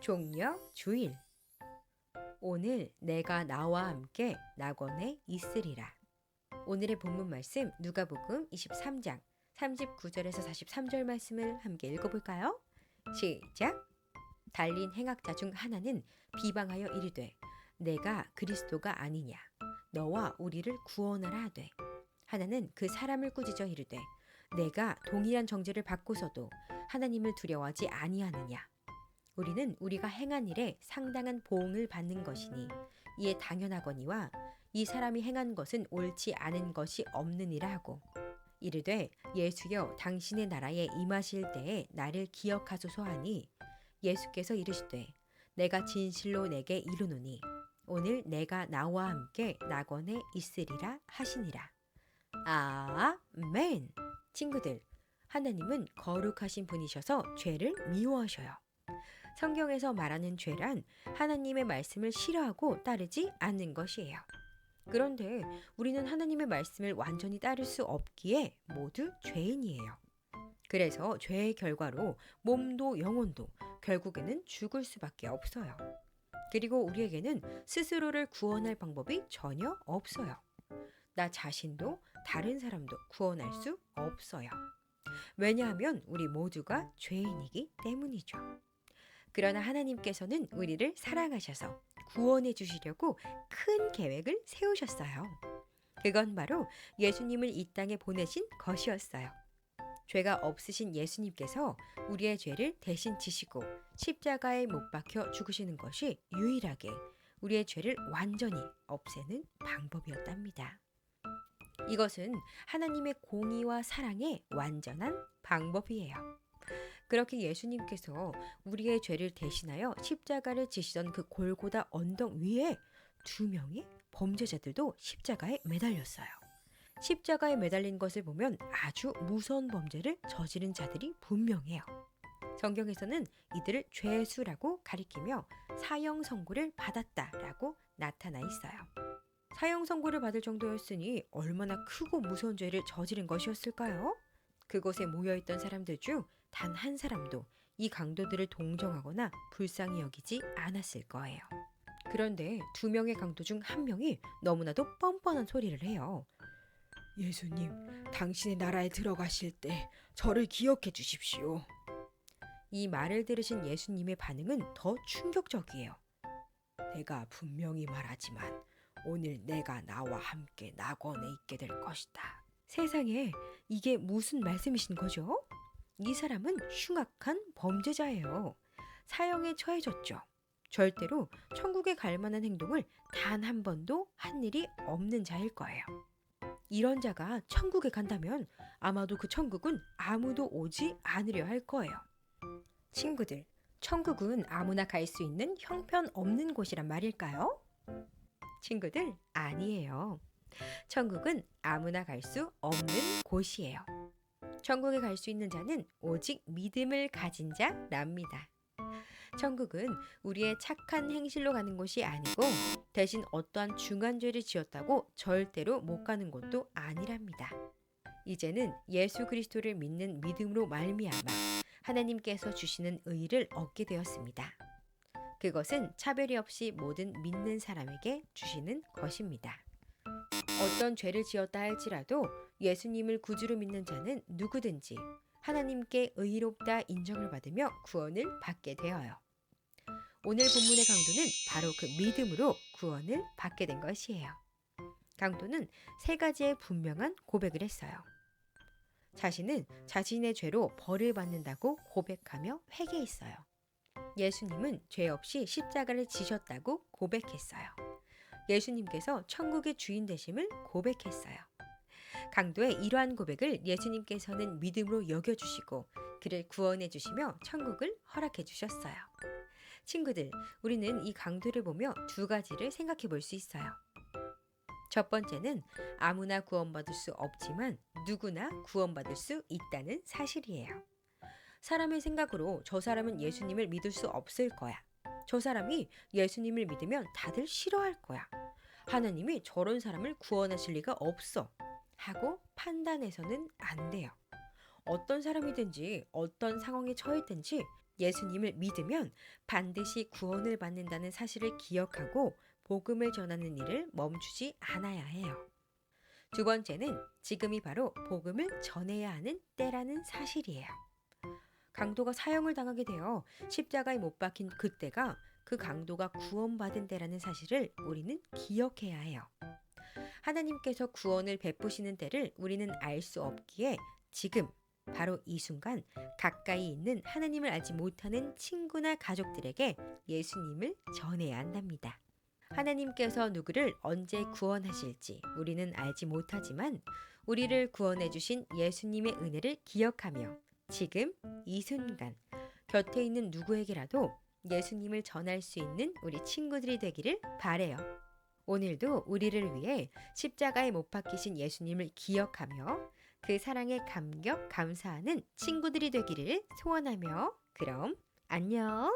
종려 주일. 오늘 내가 나와 함께 낙원에 있으리라. 오늘의 본문 말씀 누가복음 23장 39절에서 43절 말씀을 함께 읽어볼까요? 시작. 달린 행악자 중 하나는 비방하여 이르되 내가 그리스도가 아니냐 너와 우리를 구원하라 하되, 하나는 그 사람을 꾸짖어 이르되 내가 동일한 정죄를 받고서도 하나님을 두려워하지 아니하느냐. 우리는 우리가 행한 일에 상당한 보응을 받는 것이니 이에 당연하거니와 이 사람이 행한 것은 옳지 않은 것이 없느니라 하고, 이르되 예수여 당신의 나라에 임하실 때에 나를 기억하소서 하니, 예수께서 이르시되 내가 진실로 내게 이르노니 오늘 내가 나와 함께 낙원에 있으리라 하시니라. 아멘. 친구들, 하나님은 거룩하신 분이셔서 죄를 미워하셔요. 성경에서 말하는 죄란 하나님의 말씀을 싫어하고 따르지 않는 것이에요. 그런데 우리는 하나님의 말씀을 완전히 따를 수 없기에 모두 죄인이에요. 그래서 죄의 결과로 몸도 영혼도 결국에는 죽을 수밖에 없어요. 그리고 우리에게는 스스로를 구원할 방법이 전혀 없어요. 나 자신도 다른 사람도 구원할 수 없어요. 왜냐하면 우리 모두가 죄인이기 때문이죠. 그러나 하나님께서는 우리를 사랑하셔서 구원해 주시려고 큰 계획을 세우셨어요. 그건 바로 예수님을 이 땅에 보내신 것이었어요. 죄가 없으신 예수님께서 우리의 죄를 대신 지시고 십자가에 못 박혀 죽으시는 것이 유일하게 우리의 죄를 완전히 없애는 방법이었답니다. 이것은 하나님의 공의와 사랑의 완전한 방법이에요. 그렇게 예수님께서 우리의 죄를 대신하여 십자가를 지시던 그 골고다 언덕 위에 두 명의 범죄자들도 십자가에 매달렸어요. 십자가에 매달린 것을 보면 아주 무서운 범죄를 저지른 자들이 분명해요. 성경에서는 이들을 죄수라고 가리키며 사형 선고를 받았다라고 나타나 있어요. 사형 선고를 받을 정도였으니 얼마나 크고 무서운 죄를 저지른 것이었을까요? 그곳에 모여있던 사람들 중 단 한 사람도 이 강도들을 동정하거나 불쌍히 여기지 않았을 거예요. 그런데 두 명의 강도 중 한 명이 너무나도 뻔뻔한 소리를 해요. 예수님, 당신의 나라에 들어가실 때 저를 기억해 주십시오. 이 말을 들으신 예수님의 반응은 더 충격적이에요. 내가 분명히 말하지만 오늘 내가 나와 함께 낙원에 있게 될 것이다. 세상에, 이게 무슨 말씀이신 거죠? 이 사람은 흉악한 범죄자예요. 사형에 처해졌죠. 절대로 천국에 갈 만한 행동을 단 한 번도 한 일이 없는 자일 거예요. 이런 자가 천국에 간다면 아마도 그 천국은 아무도 오지 않으려 할 거예요. 친구들, 천국은 아무나 갈 수 있는 형편없는 곳이란 말일까요? 친구들, 아니에요. 천국은 아무나 갈 수 없는 곳이에요. 천국에 갈 수 있는 자는 오직 믿음을 가진 자랍니다. 천국은 우리의 착한 행실로 가는 곳이 아니고 대신 어떠한 중한 죄를 지었다고 절대로 못 가는 곳도 아니랍니다. 이제는 예수 그리스도를 믿는 믿음으로 말미암아 하나님께서 주시는 의를 얻게 되었습니다. 그것은 차별이 없이 모든 믿는 사람에게 주시는 것입니다. 어떤 죄를 지었다 할지라도 예수님을 구주로 믿는 자는 누구든지 하나님께 의롭다 인정을 받으며 구원을 받게 되어요. 오늘 본문의 강도는 바로 그 믿음으로 구원을 받게 된 것이에요. 강도는 세 가지의 분명한 고백을 했어요. 자신은 자신의 죄로 벌을 받는다고 고백하며 회개했어요. 예수님은 죄 없이 십자가를 지셨다고 고백했어요. 예수님께서 천국의 주인 되심을 고백했어요. 강도의 이러한 고백을 예수님께서는 믿음으로 여겨주시고 그를 구원해 주시며 천국을 허락해 주셨어요. 친구들, 우리는 이 강도를 보며 두 가지를 생각해 볼 수 있어요. 첫 번째는 아무나 구원받을 수 없지만 누구나 구원받을 수 있다는 사실이에요. 사람의 생각으로 저 사람은 예수님을 믿을 수 없을 거야. 저 사람이 예수님을 믿으면 다들 싫어할 거야. 하나님이 저런 사람을 구원하실 리가 없어. 하고 판단해서는 안 돼요. 어떤 사람이든지 어떤 상황에 처했든지 예수님을 믿으면 반드시 구원을 받는다는 사실을 기억하고 복음을 전하는 일을 멈추지 않아야 해요. 두 번째는 지금이 바로 복음을 전해야 하는 때라는 사실이에요. 강도가 사형을 당하게 되어 십자가에 못 박힌 그때가 그 강도가 구원받은 때라는 사실을 우리는 기억해야 해요. 하나님께서 구원을 베푸시는 때를 우리는 알 수 없기에 지금 바로 이 순간 가까이 있는 하나님을 알지 못하는 친구나 가족들에게 예수님을 전해야 한답니다. 하나님께서 누구를 언제 구원하실지 우리는 알지 못하지만 우리를 구원해 주신 예수님의 은혜를 기억하며 지금 이 순간 곁에 있는 누구에게라도 예수님을 전할 수 있는 우리 친구들이 되기를 바래요. 오늘도 우리를 위해 십자가에 못 박히신 예수님을 기억하며 그 사랑에 감격, 감사하는 친구들이 되기를 소원하며 그럼 안녕.